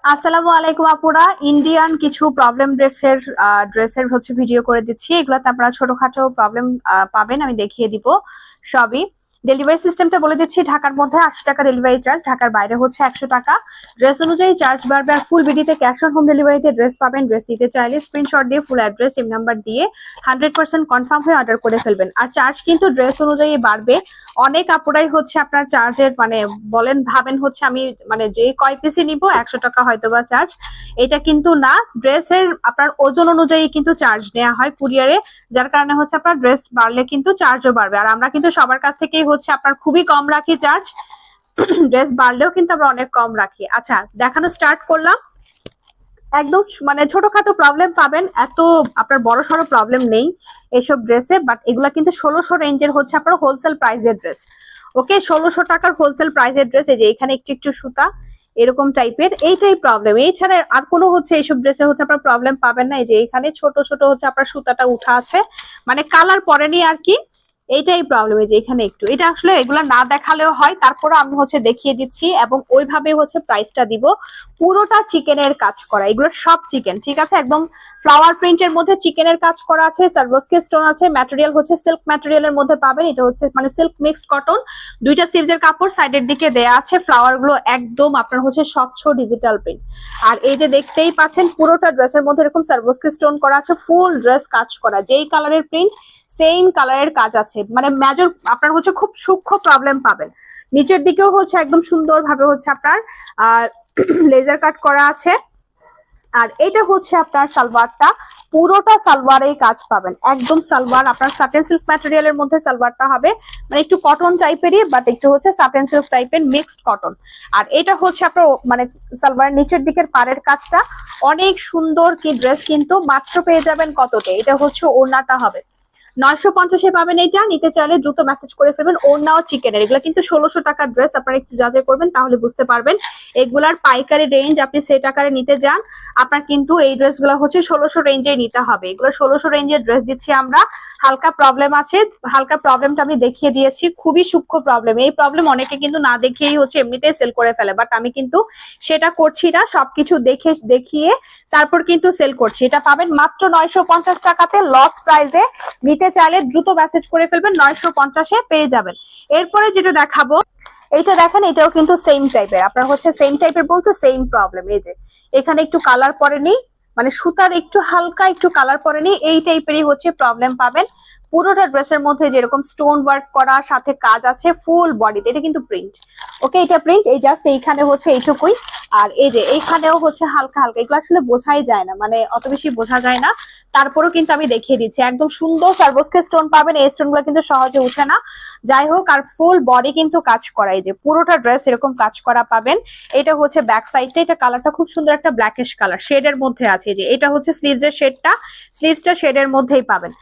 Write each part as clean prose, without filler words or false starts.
আসসালামু আলাইকুম আপুরা, ইন্ডিয়ান কিছু প্রবলেম ড্রেসের হচ্ছে ভিডিও করে দিচ্ছি। এগুলাতে আপনারা ছোটখাটো প্রবলেম পাবেন, আমি দেখিয়ে দিব সবই। ডেলিভারি সিস্টেমটা বলে দিচ্ছি। ঢাকার মধ্যে 80 টাকা ডেলিভারি চার্জ, ঢাকার বাইরে হচ্ছে 100 টাকা। ড্রেস অনুযায়ী চার্জ বাড়বে। আর ফুল বিডিতে ক্যাশ অন হোম ডেলিভারিতে ড্রেস পাবেন। ড্রেস নিতে চাইলে স্ক্রিনশট দিয়ে ফুল অ্যাড্রেস সিম নাম্বার দিয়ে 100% কনফার্ম হয়ে অর্ডার করে ফেলবেন। আর চার্জ কিন্তু ড্রেস অনুযায়ী বাড়বে। অনেক আপুরাই হচ্ছে আপনার চার্জের ভাবেন হচ্ছে আমি যে কয় পিসি নিব 100 টাকা হয়তো বা চার্জ। এটা কিন্তু না, ড্রেসের আপনার ওজন অনুযায়ী কিন্তু চার্জ নেওয়া হয় কুরিয়ারে, যার কারণে হচ্ছে আপনার ড্রেস বাড়লে কিন্তু চার্জও বাড়বে। আর আমরা কিন্তু সবার কাছ থেকেই হচ্ছে আপনার খুবই কম রাখি চার্জ, ড্রেস বাড়লেও কিন্তু আমরা অনেক কম রাখি। আচ্ছা, দেখানো স্টার্ট করলাম। একদম ছোটখাটো প্রবলেম পাবেন, এত আপনার বড় সড়ো প্রবলেম নেই এইসব ড্রেসে। বাট এগুলা কিন্তু 1600 রেঞ্জের হচ্ছে আপনার হোলসেল প্রাইসের ড্রেস। ওকে, 1600 টাকার হোলসেল প্রাইসের ড্রেস। এই যে এখানে একটু একটু সুতা এরকম টাইপের, এইটাই প্রবলেম। এছাড়া আর কোনো হচ্ছে এইসব ড্রেসে হচ্ছে আপনার প্রবলেম পাবেন না। এই যে এখানে ছোট ছোট হচ্ছে আপনার সুতাটা উঠা আছে, কালার পরেনি আর কি, এইটাই প্রবলেম। এই যে এখানে একটু, এটা আসলে এগুলা না দেখালেও হয়, তারপরে আমি হচ্ছে দেখিয়ে দিচ্ছি এবং ওইভাবে হচ্ছে প্রাইসটা দিব। পুরোটা চিকেনের কাজ করা, এগুলো সব চিকেন, ঠিক আছে। একদম ফ্লাওয়ার প্রিন্টের মধ্যে চিকেনের কাজ করা আছে, সার্ভোস্কে স্টোন আছে, ম্যাটেরিয়াল হচ্ছে সিল্ক ম্যাটেরিয়ালের মধ্যে পাবেন। এটা হচ্ছে সিল্ক মিক্সড কটন, দুইটা সিলজের কাপড় সাইডের দিকে দেয়া আছে। ফ্লাওয়ার গুলো একদম আপনার হচ্ছে স্বচ্ছ ডিজিটাল প্রিন্ট। আর এই যে দেখতেই পাচ্ছেন পুরোটা ড্রেসের মধ্যে এরকম সার্ভোস্কে স্টোন করা আছে, ফুল ড্রেস কাজ করা, যেই কালারের প্রিন্ট সেম কালারের কাজ আছে। মেজর আপনার হচ্ছে খুব সূক্ষ্ম প্রবলেম পাবেন। নিচের দিকেও হচ্ছে একদম সুন্দর ভাবে হচ্ছে আপনার লেজার কাট করা আছে। আর এটা হচ্ছে আপনার সালোয়ারটা, পুরোটা সালোয়ারেই কাজ পাবেন। একদম সালোয়ার আপনার সাটেন সিল্ক ম্যাটেরিয়ালের মধ্যে সালোয়ারটা হবে, একটু কটন টাইপেরই, বাট একটু হচ্ছে সাটেন সিল্ক টাইপের মিক্সড কটন। আর এটা হচ্ছে আপনার সালোয়ারের নিচের দিকের পাড়ের কাজটা অনেক সুন্দর। কি ড্রেস কিন্তু মাত্র পেয়ে যাবেন কততে? এটা হচ্ছে ওড়নাটা হবে 950-এ পাবেন। এইটা নিতে চাইলে দ্রুত মেসেজ করে ফেলবেন। ওড়নাও চিকেনের, এগুলো কিন্তু 1600 টাকার ড্রেস। আপনারা একটু যাচাই করবেন, তাহলে বুঝতে পারবেন। এগুলার পাইকারি রেঞ্জ আপনি সেট আকারে নিতে যান, আপনার কিন্তু এই ড্রেসগুলো হচ্ছে 1600 রেঞ্জে নিতে হবে। এগুলো 1600 রেঞ্জের ড্রেস দিচ্ছি আমরা। হালকা প্রবলেম আছে, হালকা প্রবলেমটা আমি দেখিয়ে দিয়েছি, খুবই সূক্ষ্ম প্রবলেম। এই প্রবলেম অনেকে কিন্তু না দেখিয়েই হচ্ছে এমনিতেই সেল করে ফেলে, বাট আমি কিন্তু সেটা করছি না। সবকিছু দেখিয়ে তারপর কিন্তু সেল করছি। এটা পাবেন মাত্র 950 টাকাতে, লস প্রাইসে। নিতে চাইলে দ্রুত মেসেজ করে ফেলবেন, 950-এ পেয়ে যাবেন। এরপরে যেটা দেখাবো, এইটা দেখেন, এটাও কিন্তু সেম টাইপের। আপনার হচ্ছে সেম টাইপের বলতে সেম প্রবলেম। এই যে এখানে একটু কালার পড়েনি, সুতার একটু হালকা একটু কালার পড়েনি, এই টাইপেরই হচ্ছে প্রবলেম পাবেন। পুরোটা ড্রেসের মধ্যে যেরকম স্টোন ওয়ার্ক করা, সাথে কাজ আছে ফুল বডিতে। এটা কিন্তু প্রিন্ট, ওকে, এটা প্রিন্ট। এই জাস্ট এইখানে হচ্ছে এইটুকুই। আর এই যে এইখানেও হচ্ছে হালকা হালকা, এগুলো আসলে বোঝাই যায় না, অত বেশি বোঝা যায় না। তারপরেও কিন্তু আমি দেখিয়ে দিচ্ছি, একদম সুন্দর সার্ভোস্কে স্টোন পাবেন। এই স্টোন গুলো কিন্তু সহজে উঠে না। যাই হোক, আর ফুল বডি কিন্তু কাজ করা, এই যে পুরোটা ড্রেস এরকম কাজ করা পাবেন। এটা হচ্ছে ব্যাক সাইডটা, এটা কালারটা খুব সুন্দর একটা ব্ল্যাকিশ কালার শেডের মধ্যে আছে। যে এটা হচ্ছে স্লিভসের শেডটা, স্লিভসটা শেডের মধ্যেই পাবেন।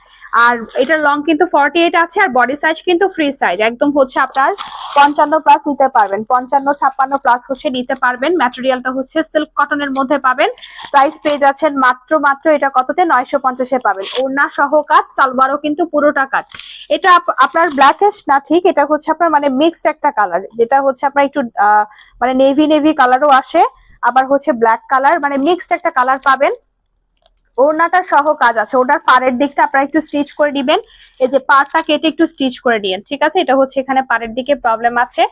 আর এটার লং কিন্তু 48 আছে, আর বডি সাইজ কিন্তু ফ্রি সাইজ, একদম হচ্ছে আপনার 55+ নিতে পারবেন, 55-56 প্লাস হচ্ছে নিতে পারবেন। ম্যাটেরিয়ালটা হচ্ছে সিল্ক কটনের মধ্যে পাবেন। প্রাইস পেয়ে যাচ্ছেন মাত্র এটা কততে? 950-এ পাবেন। ওড়না সহ কাজ, সালোয়ারও কিন্তু পুরোটা কাজ। এটা আপনার ব্ল্যাকিশ না, ঠিক এটা হচ্ছে আপনার মিক্সড একটা কালার, যেটা হচ্ছে আপনার একটু নেভি নেভি কালারও আসে, আবার হচ্ছে ব্ল্যাক কালার, মিক্সড একটা কালার পাবেন। ওড়নাটা সহ কাজ আছে। ওটার পাড়ের দিকটা আপনারা একটু স্টিচ করে দিবেন। এই যে পাড়টা কেটে একটু স্টিচ করে দিবেন, ঠিক আছে। এটা হচ্ছে এখানে পাড়ের দিকে প্রবলেম আছে,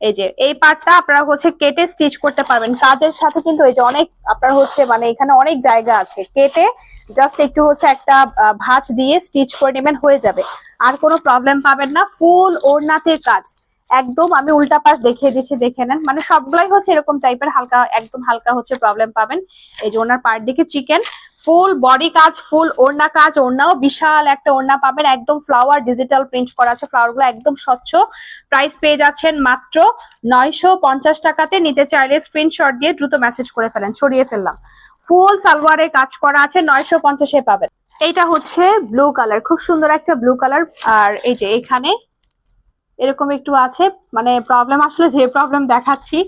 এই যে এই পার্টটা আপনারা হচ্ছে কেটে স্টিচ করতে পারবেন। কাজের সাথে কিন্তু এই যে অনেক আপনার হচ্ছে এখানে অনেক জায়গা আছে, কেটে জাস্ট একটু হচ্ছে একটা ভাঁজ দিয়ে স্টিচ করে নেবেন, হয়ে যাবে। আর কোনো প্রবলেম পাবেন না। ফুল ওড়নাতে কাজ, একদম আমি উল্টা পাশ দেখিয়ে দিচ্ছি, দেখে নেন। সবগুলাই হচ্ছে এরকম টাইপের, হালকা একদম হালকা হচ্ছে প্রবলেম পাবেন। এই যে ওনার পার দিকে চিকেন, ফুল বডি কাজ, ফুল ওড়না কাজ। ওড়নাও বিশাল একটা ওড়না পাবেন, একদম ফ্লাওয়ার ডিজিটাল প্রিন্ট করা আছে, ফ্লাওয়ার গুলো একদম স্বচ্ছ। প্রাইস পেয়ে যাচ্ছেন মাত্র 950 টাকাতে। নিতে চাইলে স্ক্রিনশট দিয়ে দ্রুত মেসেজ করে ফেলেন। ছড়িয়ে ফেললাম, ফুল সালোয়ারে কাজ করা আছে, 950-এ পাবেন। এইটা হচ্ছে ব্লু কালার, খুব সুন্দর একটা ব্লু কালার। আর এই যে এখানে এরকম একটু আছে, প্রবলেম আসলে যে প্রবলেম দেখাচ্ছি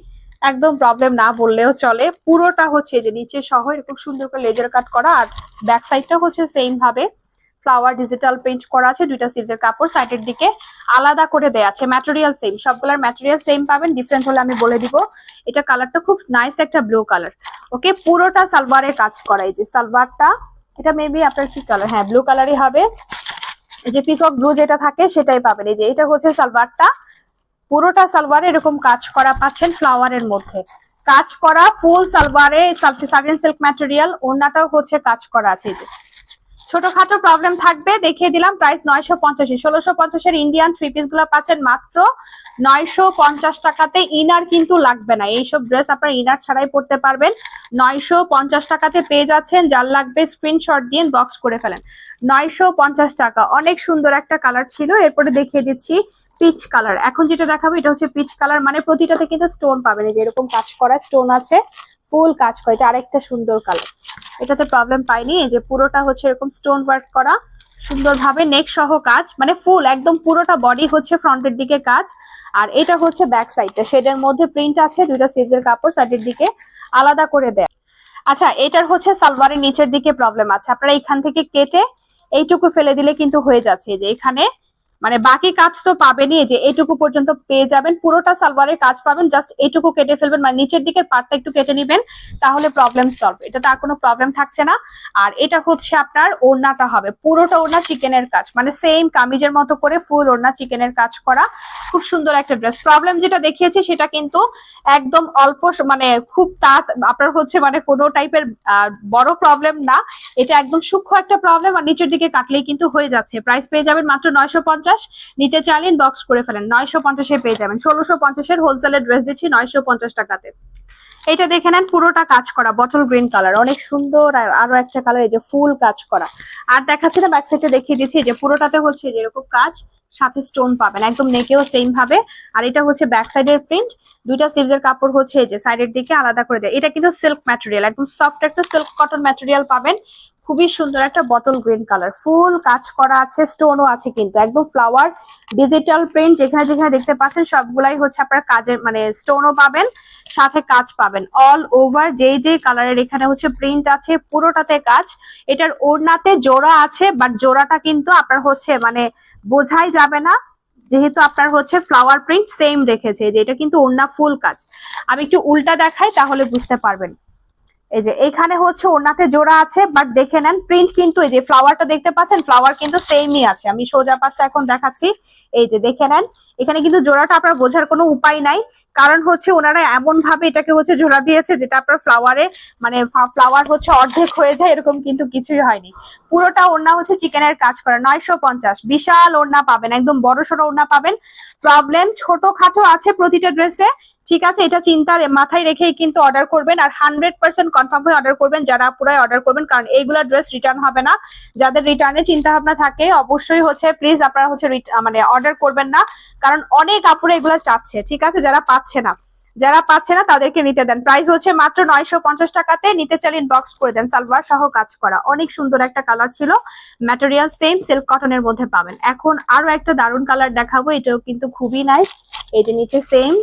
একদম প্রবলেম না বললেও চলে। পুরোটা হচ্ছে যে নিচে সহ এরকম সুন্দর করে লেজার কাট করা, আর ব্যাক সাইডটা হচ্ছে সেম ভাবে ফ্লাওয়ার ডিজিটাল প্রিন্ট করা আছে, দুইটা সিলসের কাপড়, সাইডের দিকে আলাদা করে দেয়া আছে। ম্যাটেরিয়াল সেম, সবগুলোর ম্যাটেরিয়াল সেম পাবেন, ডিফারেন্ট হলে আমি বলে দিব। এটা কালারটা খুব নাইস একটা ব্লু কালার। ওকে, পুরোটা সালোয়ারে কাজ করা। এই যে সালোয়ারটা, এটা মেবি আপনার কি কালার, হ্যাঁ ব্লু কালারই হবে। এই যে পিকক ব্লু যেটা থাকে সেটাই পাবেন। এই যে এটা হচ্ছে সালোয়ারটা, পুরোটা সালোয়ারে এরকম কাজ করা পাচ্ছেন, ফ্লাওয়ারের মধ্যে কাজ করা ফুল সালোয়ারে, সাটিন সিল্ক ম্যাটেরিয়াল, ওড়নাটাও হচ্ছে কাজ করা আছে। এই যে ছোটখাটো প্রবলেম থাকবে, দেখিয়ে দিলাম। প্রাইস 950। 1650 এর ইন্ডিয়ান থ্রি পিস গুলো পাচ্ছেন মাত্র 950 টাকাতে। ইনার কিন্তু লাগবে না, এইসব ড্রেস আপনার ইনার ছাড়াই পড়তে পারবেন। 950 টাকাতে পেয়ে যাচ্ছেন। যার লাগবে স্ক্রিনশট দিয়ে বক্স করে ফেলেন। 950 টাকা। অনেক সুন্দর একটা কালার ছিল। এরপরে দেখিয়ে দিচ্ছি পিচ কালার। এখন যেটা দেখাবো এটা হচ্ছে পিচ কালার, মানে প্রতিটাতে কিন্তু স্টোন পাবেন। এই যে এরকম কাজ করা স্টোন আছে, ফুল কাজ করা। এটা আরেকটা সুন্দর কালার, এটাতে প্রবলেম পাইনি। এই যে পুরোটা হচ্ছে এরকম স্টোন ওয়ার্ক করা সুন্দরভাবে, নেক সহ কাজ, মানে ফুল একদম পুরোটা বডি হচ্ছে ফ্রন্টের দিকে কাজ। আর এটা হচ্ছে ব্যাক সাইডটা, শেডের মধ্যে প্রিন্ট আছে, দুইটা স্লিভসের কাপড় সাইডের দিকে আলাদা করে দেয়। আচ্ছা, এটার হচ্ছে সালোয়ারের নিচের দিকে প্রবলেম আছে। আপনারা এখান থেকে কেটে এইটুকু ফেলে দিলে কিন্তু হয়ে যাচ্ছে। যে এখানে মানে বাকি কাজ তো পাবেনই, যে এইটুকু পর্যন্ত পেয়ে যাবেন, পুরোটা সালোয়ারের কাজ পাবেন, জাস্ট এইটুকু কেটে ফেলবেন, মানে নিচের দিকের পার্টটা একটু কেটে নেবেন, তাহলে প্রবলেম সলভ। এটাতে আর কোনো প্রবলেম থাকছে না। আর এটা হচ্ছে আপনার ওড়নাটা হবে পুরোটা ওড়না চিকেনের কাজ, মানে সেম কামিজের মতো করে ফুল ওড়না চিকেনের কাজ করা, খুব সুন্দর একটা ড্রেস। প্রবলেম যেটা দেখিয়েছি সেটা কিন্তু একদম অল্প, মানে খুব আপনার হচ্ছে মানে কোনো টাইপের বড় প্রবলেম না, এটা একদম সূক্ষ্ম একটা প্রবলেম। আর নিচের দিকে কাটলেই কিন্তু হয়ে যাচ্ছে। প্রাইস পেয়ে যাবেন মাত্র 950। নিতে চাইলেন বক্স করে ফেলেন, 950 পেয়ে যাবেন। 1650 এর হোলসেলের ড্রেস দিচ্ছি 950 টাকাতে। এটা দেখে নেন, পুরোটা কাজ করা বটল গ্রিন কালার, অনেক সুন্দর। আর আরো একটা কালার, এই যে ফুল কাজ করা। আর দেখাচ্ছে না, ব্যাক সাইডে দেখিয়ে দিচ্ছি, যে পুরোটাতে হচ্ছে যেরকম কাজ, সাথে স্টোন পাবেন একদম নেকেও সেম ভাবে। আর এটা হচ্ছে ব্যাক সাইডের প্রিন্ট, দুইটা স্লিভসের কাপড় হচ্ছে এই যে সাইডের দিকে আলাদা করে দেয়। এটা কিন্তু সিল্ক ম্যাটেরিয়াল, একদম সফট একটা সিল্ক কটন ম্যাটেরিয়াল পাবেন। খুবই সুন্দর একটা বটল গ্রিন কালার, ফুল কাজ করা আছে, স্টোনও আছে কিন্তু একদম ফ্লাওয়ার ডিজিটাল প্রিন্ট। যেখানে যেখানে দেখতে পাচ্ছেন সবগুলাই হচ্ছে আপনার কাজের, মানে স্টোনও পাবেন, সাথে কাজ পাবেন অল ওভার। যেই যেই কালারের এখানে হচ্ছে প্রিন্ট আছে, পুরোটাতে কাজ। এটার ওড়নাতে জোড়া আছে, বাট জোড়াটা কিন্তু আপনার হচ্ছে মানে বোঝাই যাবে না, যেহেতু আপনার হচ্ছে ফ্লাওয়ার প্রিন্ট সেম রেখেছে। যে এটা কিন্তু ওড়না ফুল কাজ। আমি একটু উল্টা দেখাই তাহলে বুঝতে পারবেন। এই যে এখানে হচ্ছে ওড়নাতে জোড়া আছে, বাট দেখে নেন প্রিন্ট কিন্তু এই যে ফ্লাওয়ারটা দেখতে পাচ্ছেন, ফ্লাওয়ার কিন্তু সেমই আছে। আমি সোজা পাশটা এখন দেখাচ্ছি, এই যে দেখে নেন, এখানে কিন্তু জোড়াটা আপনার বোঝার কোনো উপায় নাই, কারণ হচ্ছে ওনারা এমন ভাবে এটাকে হচ্ছে জোড়া দিয়েছে যেটা আপনার ফ্লাওয়ারে, মানে ফ্লাওয়ার হচ্ছে অর্ধেক হয়ে যায়, এরকম কিন্তু কিছুই হয়নি। পুরোটা ওড়না হচ্ছে চিকেনের কাজ করা। 950, বিশাল ওড়না পাবেন, একদম বড় সড়ো ওড়না পাবেন। প্রবলেম ছোটখাটো আছে প্রতিটা ড্রেসে, ঠিক আছে? এটা চিন্তার মাথায় রেখেই কিন্তু অর্ডার করবেন, আর 100% কনফার্ম হয়ে অর্ডার করবেন যারা পুরাই অর্ডার করবেন, কারণ এইগুলা ড্রেস রিটার্ন হবে না। যাদের রিটার্নের চিন্তা ভাবনা থাকে অবশ্যই হচ্ছে প্লিজ আপনারা হচ্ছে মানে অর্ডার করবেন না, কারণ অনেক আপুরা এগুলা চাচ্ছে, ঠিক আছে? যারা পাচ্ছে না তাদেরকে নিতে দেন। প্রাইস হচ্ছে মাত্র 950 টাকাতে। নিতে চাইলে বক্স করে দেন। সালোয়ার সহ কাজ করা, অনেক সুন্দর একটা কালার ছিল, ম্যাটেরিয়াল সেম সিল্ক কটনের মধ্যে পাবেন। এখন আরো একটা দারুন কালার দেখাবো, এটাও কিন্তু খুবই নাইস। এই যে নিচে সেম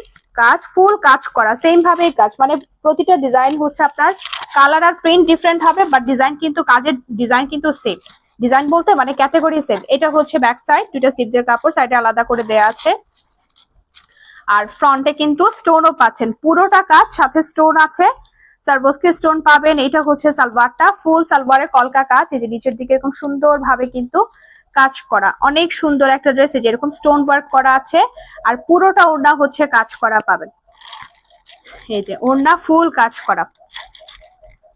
কাজ, ফুল কাজ করা, সেম ভাবে কাজ, মানে প্রতিটা ডিজাইন হচ্ছে আপনার কালার আর প্রিন্ট ডিফারেন্ট হবে, বাট ডিজাইন কিন্তু কাজের ডিজাইন কিন্তু সেম। ডিজাইন বলতে মানে ক্যাটাগরি সেম। এটা হচ্ছে ব্যাক সাইড, দুইটা স্লিভসের কাপড় সাইডে আলাদা করে দেয়া আছে। আর ফ্রন্টে কিন্তু স্টোনও পাচ্ছেন, পুরোটা কাজ, সাথে স্টোন আছে, সারবোস্কি স্টোন পাবেন। এটা হচ্ছে সালোয়ারটা, ফুল সালোয়ারে কলকা কাজ, এই যে নিচের দিকে এরকম সুন্দর ভাবে কিন্তু কাজ করা, অনেক সুন্দর একটা ড্রেস। এই যে এরকম স্টোন ওয়ার্ক করা আছে, আর পুরোটা ওড়না হচ্ছে কাজ করা পাবেন। এই যে ওড়না ফুল কাজ করা,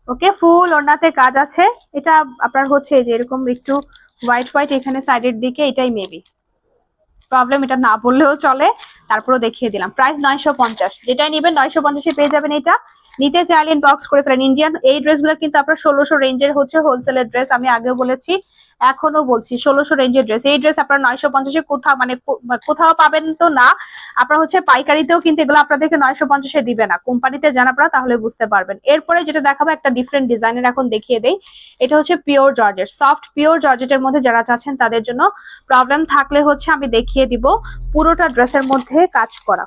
ওকে, ফুল ওড়নাতে কাজ আছে। এটা আপনার হচ্ছে এই যে এরকম একটু হোয়াইট হোয়াইট এখানে সাইডের দিকে, এটাই মেবি প্রবলেম, এটা না বললেও চলে, তারপরে দেখিয়ে দিলাম। প্রাইস 950, যেটাই নেবেন 950 পেয়ে যাবেন। এটা নিতে চাইলেন বক্স করে ফেলেন। ইন্ডিয়ান এই ড্রেসগুলো কিন্তু আপনার 1600 রেঞ্জের হচ্ছে হোলসেলের ড্রেস, আমি আগেও বলেছি এখনো বলছি 1600 রেঞ্জের ড্রেস। এই ড্রেস আপনার 950 কোথাও মানে কোথাও পাবেন তো না, আপনার হচ্ছে পাইকারিতেও কিন্তু এগুলো আপনাদেরকে 950 দিবে না, কোম্পানিতে যান আপনারা তাহলে বুঝতে পারবেন। এরপরে যেটা দেখাবো একটা ডিফারেন্ট ডিজাইনের, এখন দেখিয়ে দেই। এটা হচ্ছে পিওর জর্জেট, সফট পিওর জর্জেটের মধ্যে যারা চাচ্ছেন তাদের জন্য। প্রবলেম থাকলে হচ্ছে আমি দেখিয়ে দিব। পুরোটা ড্রেসের মধ্যে কাজ করা,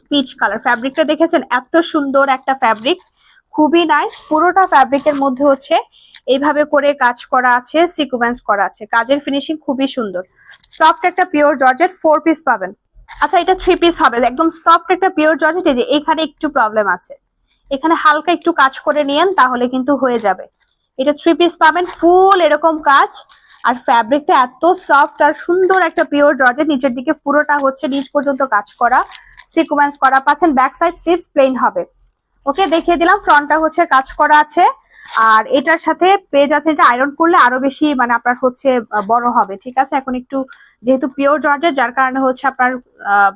পিচ কালার। ফ্যাব্রিকটা দেখেছেন, এত সুন্দর একটা ফ্যাব্রিক, খুবই নাইস। পুরোটা ফ্যাব্রিকের মধ্যে হচ্ছে এইভাবে করে কাজ করা আছে, সিকোয়েন্স করা আছে, কাজের ফিনিশিং খুবই সুন্দর। সফট একটা পিওর জর্জেট 4 পিস পাবেন। আচ্ছা এটা 3 পিস হবে, একদম সফট একটা পিওর জর্জেট। এই যে এখানে একটু প্রবলেম আছে, এখানে হালকা একটু কাজ করে নিয়েন তাহলে কিন্তু হয়ে যাবে। এটা 3 পিস পাবেন, ফুল এরকম কাজ, আর ফ্যাব্রিকটা এত সফট আর সুন্দর একটা পিওর জর্জেট। নিচের দিকে পুরোটা হচ্ছে নিচ পর্যন্ত কাজ করা, সিকোয়েন্স করা পাচ্ছেন। ব্যাক সাইড স্লিভস প্লেন হবে। ওকে, দেখিয়ে দিলাম। ফ্রন্টটা হচ্ছে কাজ করা আছে, আর এটার সাথে পেজ আছে, এটা আয়রন করলে আরো বেশি মানে আপনার হচ্ছে বড় হবে। ঠিক আছে, এখন একটু যেহেতু পিওর জর্জেট যার কারণে হচ্ছে আপনার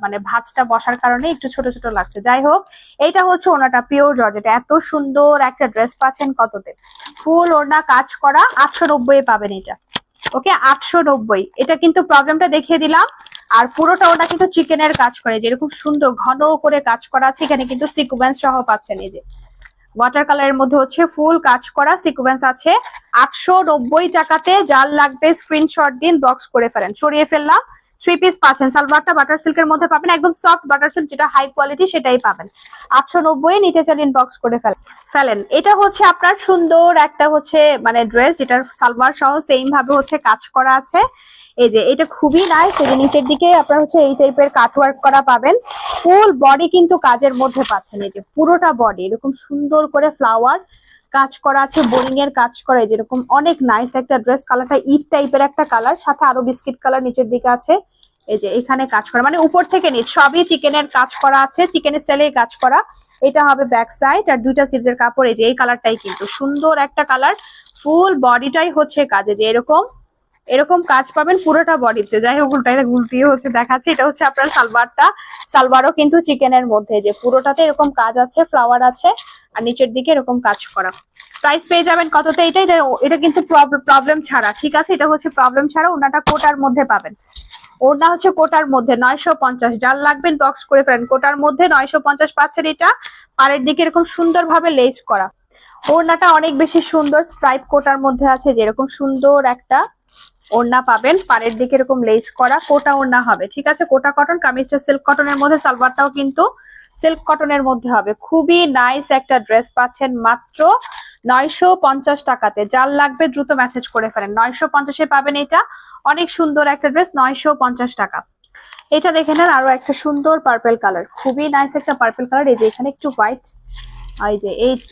মানে ভাঁজটা বসার কারণে একটু ছোট ছোট লাগছে। যাই হোক, এইটা হচ্ছে ওনাটা পিওর জর্জেট। এত সুন্দর একটা ড্রেস পাচ্ছেন কততে? ফুল ওড়না কাজ করা, 890 পাবেন এটা। ওকে, 890। এটা কিন্তু প্রবলেমটা দেখিয়ে দিলাম। আর পুরোটা ওটা কিন্তু চিকেনের কাজ করে, যেরকম সুন্দর ঘন করে কাজ করা আছে। এখানে কিন্তু সিকোয়েন্স সহ পাচ্ছেন। এই যে ওয়াটার কালারের মধ্যে হচ্ছে ফুল কাজ করা, সিকোয়েন্স আছে। 890 টাকাতে। যার লাগবে স্ক্রিনশট দিন, বক্স করে ফেলেন। সরিয়ে ফেললাম। 3 পিস পাচ্ছেন। সালোয়ারটা বাটার সিল্কের মধ্যে পাবেন, একদম সফট বাটার সিল্ক, যেটা হাই কোয়ালিটি সেটাই পাবেন। 890 নিতে চান ইনবক্স করে ফেলেন। এটা হচ্ছে আপনার সুন্দর একটা হচ্ছে মানে ড্রেস, যেটার সালোয়ার সহ সেম ভাবে হচ্ছে কাজ করা আছে। এই যে এটা খুবই নাইস। এই যে নিচের দিকে আপনার হচ্ছে এই টাইপের কাটওয়ার্ক করা পাবেন। ফুল বডি কিন্তু কাজের মধ্যে পাচ্ছেন। এই যে পুরোটা বডি এরকম সুন্দর করে ফ্লাওয়ার কাজ করা আছে, বোরিং এর কাজ করা। যেরকম অনেক নাইস একটা ড্রেস। কালারটা ইট টাইপের একটা কালার, সাথে আরো বিস্কিট কালার নিচের দিকে আছে। এই যে এখানে কাজ করা, মানে উপর থেকে নিচ সবই চিকেনের কাজ করা আছে, চিকেন স্টাইলে কাজ করা। এটা হবে ব্যাক সাইড, আর দুইটা সিজের কাপড়। এই যে এই কালারটাই কিন্তু সুন্দর একটা কালার। ফুল বডিটাই হচ্ছে কাজে, যে এরকম এরকম কাজ পাবেন পুরোটা বডিতে। যাই হোক, উল্টিয়ে হচ্ছে দেখাচ্ছে। এটা হচ্ছে আপনার সালোয়ারটা, সালোয়ারও কিন্তু চিকেনের মধ্যে, যে পুরোটাতে এরকম কাজ আছে, ফ্লাওয়ার আছে, আর নিচের দিকে এরকম কাজ করা। প্রাইস পেয়ে যাবেন কততে? এটা কিন্তু প্রবলেম ছাড়া। ঠিক আছে, এটা হচ্ছে প্রবলেম ছাড়া। ওনাটা কোটার মধ্যে পাবেন। ওনা হচ্ছে কোটার মধ্যে 950। যার লাগবেন বক্স করে ফেলেন। কোটার মধ্যে 950 পাচ্ছেন। এটা পাড়ের দিকে এরকম সুন্দর ভাবে লেস করা। ওড়নাটা অনেক বেশি সুন্দর, স্ট্রাইপ কোটার মধ্যে আছে, যেরকম সুন্দর একটা ওড়না পাবেন। পাড়ের দিকে এরকম লেস করা কোটা ওড়না হবে। ঠিক আছে, কোটা কটন, কামিজটা সিল্ক কটনের মধ্যে, সালোয়ারটাও কিন্তু সিল্ক কটনের মধ্যে হবে। খুবই নাইস একটা ড্রেস পাচ্ছেন মাত্র 950 টাকাতে। যার লাগবে দ্রুত মেসেজ করে ফেলেন। 950-এ পাবেন এটা। অনেক সুন্দর একটা ড্রেস, 950 টাকা। এটা দেখে নেন, আরো একটা সুন্দর পার্পল কালার, খুবই নাইস একটা পার্পল কালার। এই যে এখানে একটু হোয়াইট, এই যে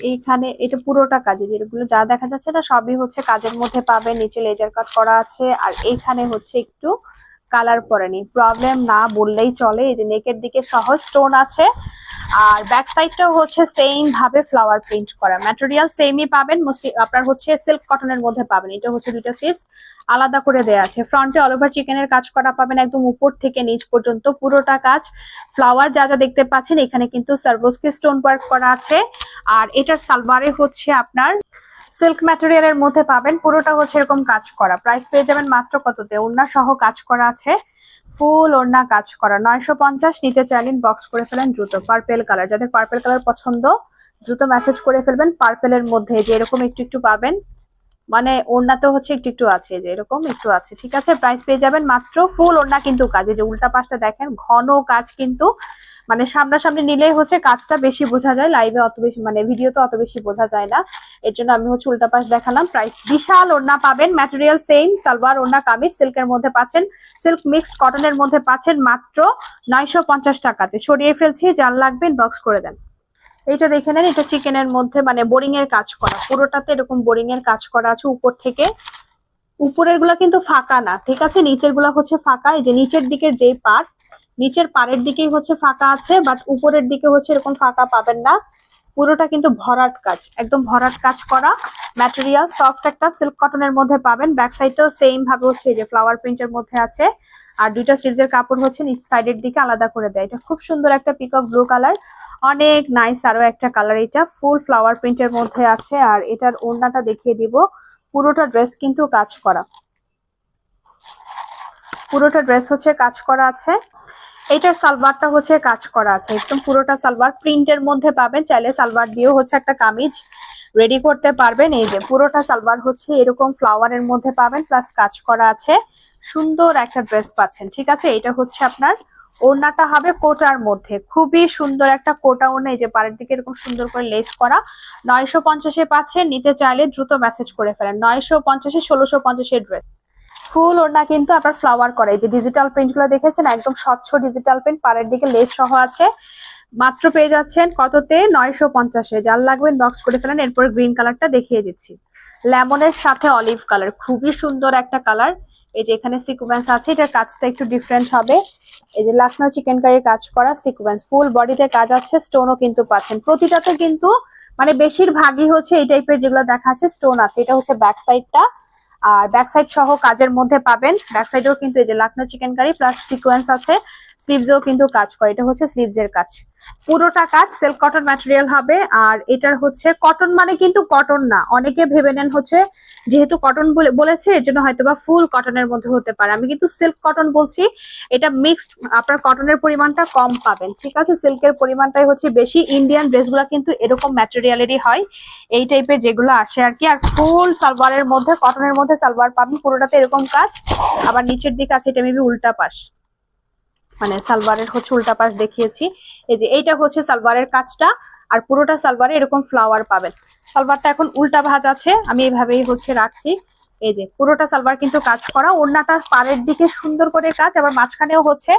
এইখানে এটা পুরোটা কাজে, যেগুলো যা দেখা যাচ্ছে এটা সবই হচ্ছে কাজের মধ্যে পাবেন। নিচে লেজার কাট করা আছে, আর এইখানে হচ্ছে একটু কালার পরেনি, প্রবলেম না বললেই চলে। এই যে নেকের দিকে সহজ স্টোন আছে, আর ব্যাক সাইডটাও হচ্ছে সেম ভাবে ফ্লাওয়ার প্রিন্ট করা। ম্যাটেরিয়াল সেমই পাবেন, আপনার হচ্ছে সিল্ক কটনের মধ্যে পাবেন। এটা হচ্ছে দুইটা সিপস আলাদা করে দেয়া আছে। ফ্রন্টে অল ওভার চিকেনের কাজ করা পাবেন, একদম উপর থেকে নিচ পর্যন্ত পুরোটা কাজ। ফ্লাওয়ার যা যা দেখতে পাচ্ছেন, এখানে কিন্তু সার্ভোস্কি স্টোন ওয়ার্ক করা আছে। আর এটার সালোয়ারে হচ্ছে আপনার সিল্ক ম্যাটেরিয়ালের মধ্যে পাবেন, পুরোটা হচ্ছে এরকম কাজ করা। প্রাইস পেয়ে যাবেন মাত্র কততে? ওড়না সহ কাজ করা আছে, ফুল ওড়না কাজ করা। 950 নিতে চাইলেন বক্স করে ফেলেন দ্রুত। পার্পেল কালার, যাদের পার্পেল কালার পছন্দ দ্রুত মেসেজ করে ফেলবেন। পার্পেলের মধ্যে যে এরকম একটু একটু পাবেন, মানে ওড়নাতে হচ্ছে একটু একটু আছে, যে এরকম একটু আছে। ঠিক আছে, প্রাইস পেয়ে যাবেন মাত্র। ফুল ওড়না কিন্তু কাজে, যে উল্টা পাশটা দেখেন ঘন কাজ, কিন্তু মানে সামনাসামনি নিলেই হচ্ছে কাজটা বেশি বোঝা যায়, লাইভে অত বেশি মানে ভিডিওতে অত বেশি বোঝা যায় না। এর জন্য আমি হচ্ছে উল্টা পাশ দেখালাম। প্রাইস বিশাল ওড়না পাবেন, ম্যাটেরিয়াল সেম, সালোয়ার ওড়না কামিজ সিল্কের মধ্যে পাচ্ছেন, সিল্ক মিক্সড কটনের মধ্যে পাচ্ছেন মাত্র 950 টাকাতে। সরিয়ে ফেলছি, যার লাগবেন বক্স করে দেন। এইটা দেখে নেন, এটা চিকেনের মধ্যে মানে বোরিং এর কাজ করা, পুরোটাতে এরকম বোরিং এর কাজ করা আছে উপর থেকে। উপরের গুলা কিন্তু ফাঁকা না, ঠিক আছে, নিচের গুলা হচ্ছে ফাঁকা। এই যে নিচের দিকের যে পার্ট, নিচের পাড়ের দিকেই হচ্ছে ফাঁকা আছে, বাট উপরের দিকে হচ্ছে এরকম ফাঁকা পাবেন না। পুরোটা কিন্তু ভরাট কাজ, একদম ভরাট কাজ করা। ম্যাটেরিয়াল সফট একটা সিল্ক কটনের মধ্যে পাবেন। ব্যাক সাইডটাও সেম ভাবে হচ্ছে এই যে ফ্লাওয়ার প্রিন্টের মধ্যে আছে, আর দুইটা স্লিভসের কাপড় হচ্ছে নিচ সাইডের দিকে আলাদা করে দেয়। এটা খুব সুন্দর একটা পিকক ব্লু কালার, অনেক নাইস আরো একটা কালার। এটা ফুল ফ্লাওয়ার প্রিন্টের মধ্যে আছে, আর এটার ওড়নাটা দেখিয়ে দিব। পুরোটা ড্রেস কিন্তু কাজ করা, পুরোটা ড্রেস হচ্ছে কাজ করা আছে। এটার সালোয়ারটা হচ্ছে কাজ করা আছে, একদম পুরোটা সালোয়ার প্রিন্টের মধ্যে পাবেন। চাইলে সালোয়ার দিয়েও হচ্ছে একটা কামিজ রেডি করতে পারবেন। এই যে পুরোটা সালোয়ার হচ্ছে এরকম ফ্লাওয়ারের মধ্যে পাবেন, প্লাস কাজ করা আছে, সুন্দর একটা ড্রেস পাচ্ছেন। ঠিক আছে, এটা হচ্ছে আপনার ওড়নাটা হবে কোটার মধ্যে, খুবই সুন্দর একটা কোটা ওড়না। এই যে পাড়ের দিকে এরকম সুন্দর করে লেস করা। 950-এ পাচ্ছেন, নিতে চাইলে দ্রুত মেসেজ করে ফেলেন। 950-এ 1650-এর ড্রেস। ফুল ওড়না কিন্তু আপনার ফ্লাওয়ার করা। এই যে ডিজিটাল প্রিন্ট গুলো দেখেছেন, একদম স্বচ্ছ ডিজিটাল প্রিন্ট, পাড়ের দিকে লেস সহ আছে। মাত্র পেয়ে যাচ্ছেন কততে? 950-এ। যার লাগবেন বক্স করে ফেলেন। এরপর গ্রিন কালারটা দেখিয়ে দিচ্ছি, লেমনের সাথে অলিভ কালার, খুবই সুন্দর একটা কালার। এই যে এখানে সিকোয়েন্স আছে, এটার কাজটা একটু ডিফারেন্ট হবে। এই যে লাখনৌ চিকেন কারির কাজ করা সিকোয়েন্স, ফুল বডিতে কাজ আছে, স্টোনও কিন্তু পাচ্ছেন প্রতিটাতে। কিন্তু মানে বেশিরভাগই হচ্ছে এই টাইপের যেগুলো দেখা আছে স্টোন আছে। এটা হচ্ছে ব্যাক সাইডটা, আর ব্যাক সাইড সহ কাজের মধ্যে পাবেন। ব্যাক সাইডেও কিন্তু এই যে Lucknow chikankari plus sequins আছে, স্লিভসেও কিন্তু কাজ করে। এটা হচ্ছে স্লিভস এর কাজ, পুরোটা কাজ সিল্ক কটন ম্যাটেরিয়াল হবে। আর এটার হচ্ছে কটন মানে কিন্তু কটন না, অনেকে ভেবে নেন হচ্ছে যেহেতু কটন বলেছে এর জন্য হয়তোবা ফুল কটনের মধ্যে হতে পারে। আমি কিন্তু সিল্ক কটন বলছি, এটা মিক্সড, আপনার কটনের পরিমাণটা কম পাবেন। ঠিক আছে, সিল্কের পরিমাণটাই হচ্ছে বেশি। ইন্ডিয়ান ড্রেসগুলো কিন্তু এরকম ম্যাটেরিয়ালেরই হয়, এই টাইপের যেগুলো আসে আর কি। আর ফুল সালোয়ারের মধ্যে, কটনের মধ্যে সালোয়ার পাবেন, পুরোটাতে এরকম কাজ। আবার নিচের দিকে আছে, এটা মেবি উল্টা পাশ, মানে সালোয়ারের হচ্ছে উল্টা পাশ দেখিয়েছি। এই যে এইটা হচ্ছে সালোয়ারের কাজটা, আর পুরোটা সালোয়ারে এরকম ফ্লাওয়ার পাবেন। সালোয়ারটা এখন উল্টা ভাঁজ আছে, আমি এইভাবেই হচ্ছে রাখছি। এই যে পুরোটা সালোয়ার কিন্তু কাজ করা, ওড়নাটা পাড়ের দিকে সুন্দর করে কাজ, আবার মাঝখানেও হচ্ছে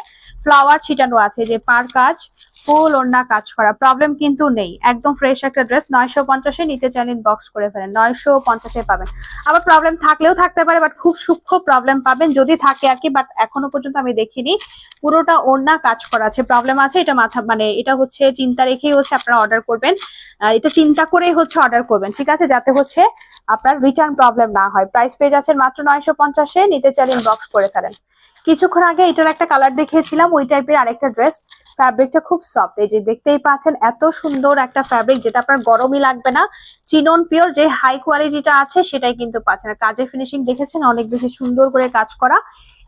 ফ্লাওয়ার ছিটানো আছে। যে পার কাজ, ফুল ওড়না কাজ করা, প্রবলেম কিন্তু নেই। একদম ফ্রেশ একটা ড্রেস। 950-এ নিতে চাইলে বক্স করে ফেলেন, 950-এ পাবেন। আবার প্রবলেম থাকলেও থাকতে পারে, বাট খুব সূক্ষ্ম প্রবলেম পাবেন যদি থাকে আর কি, বাট এখনো পর্যন্ত আমি দেখিনি। পুরোটা ওড়না কাজ করা আছে, প্রবলেম আছে এটা মাথা, মানে এটা হচ্ছে চিন্তা রেখেই হচ্ছে আপনারা অর্ডার করবেন। এটা চিন্তা করেই হচ্ছে অর্ডার করবেন, ঠিক আছে, যাতে হচ্ছে আপনার রিটার্ন প্রবলেম না হয়। প্রাইস পেয়ে যাচ্ছেন মাত্র 950-এ, নিতে চাইলে বক্স করে ফেলেন। কিছুক্ষণ আগে এটার একটা কালার দেখিয়েছিলাম, ওই টাইপের আরেকটা ড্রেস। ফ্যাব্রিকটা খুব সফট, এই যে দেখতেই পাচ্ছেন, এত সুন্দর একটা ফ্যাব্রিক যেটা আপনার গরমই লাগবে না। চিনন পিওর যে হাই কোয়ালিটিটা আছে সেটাই কিন্তু পাচ্ছেন। কাজের ফিনিশিং দেখেছেন, অনেক বেশি সুন্দর করে কাজ করা।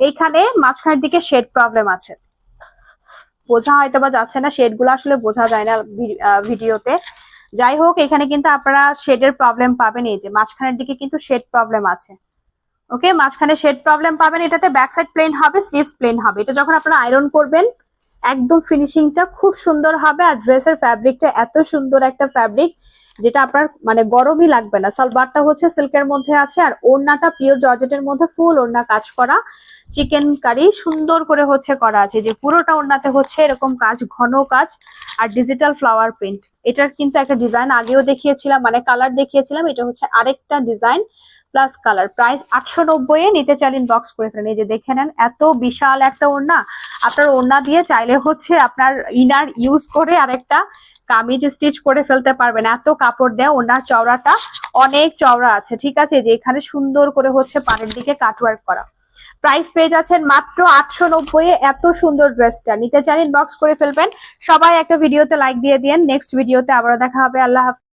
এইখানে মাঝখানের দিকে শেড প্রবলেম আছে, বোঝা হয়তো বা যাচ্ছে না, শেড গুলো আসলে বোঝা যায় না ভিডিওতে। যাই হোক, এখানে কিন্তু আপনারা শেডের প্রবলেম পাবেন। এই যে মাঝখানের দিকে কিন্তু শেড প্রবলেম আছে। ওকে, মাঝখানে শেড প্রবলেম পাবেন। এটাতে ব্যাক সাইড প্লেন হবে, স্লিভস প্লেন হবে। এটা যখন আপনারা আয়রন করবেন একদম ফিনিশিংটা খুব সুন্দর হবে। আর ড্রেসের ফ্যাব্রিকটা এত সুন্দর একটা ফ্যাব্রিক যেটা আপনার মানে গরমই লাগবে না। সালোয়ারটা হচ্ছে সিল্কের মধ্যে আছে, আর ওড়নাটা পিওর জর্জেটের মধ্যে, ফুল ওড়না কাজ করা, চিকেন কারি সুন্দর করে হচ্ছে করা আছে। যে পুরোটা ওড়নাতে হচ্ছে এরকম কাজ, ঘন কাজ, আর ডিজিটাল ফ্লাওয়ার প্রিন্ট। এটার কিন্তু একটা ডিজাইন আগেও দেখিয়েছিলাম, মানে কালার দেখিয়েছিলাম, এটা হচ্ছে আরেকটা ডিজাইন প্লাস কালার। প্রাইস 890-এ, নিতে চাইলেন বক্স করে ফেলেন। এই যে দেখে নেন, এত বিশাল একটা ওড়না। আপনার ওড়না দিয়ে চাইলে হচ্ছে আপনার ইনার ইউজ করে আরেকটা কামিজ স্টিচ করে ফেলতে পারবেন, এত কাপড় দেয়। ওড়নার চওড়াটা অনেক চওড়া আছে, ঠিক আছে। যে এখানে সুন্দর করে হচ্ছে পাড়ের দিকে কাটওয়ার্ক করা। প্রাইস পেয়ে যাচ্ছেন মাত্র 890-এ। এত সুন্দর ড্রেসটা নিতে চাইলেন বক্স করে ফেলবেন। সবাই একটা ভিডিওতে লাইক দিয়ে দিন। নেক্সট ভিডিওতে আবারও দেখা হবে। আল্লাহ হাফেজ।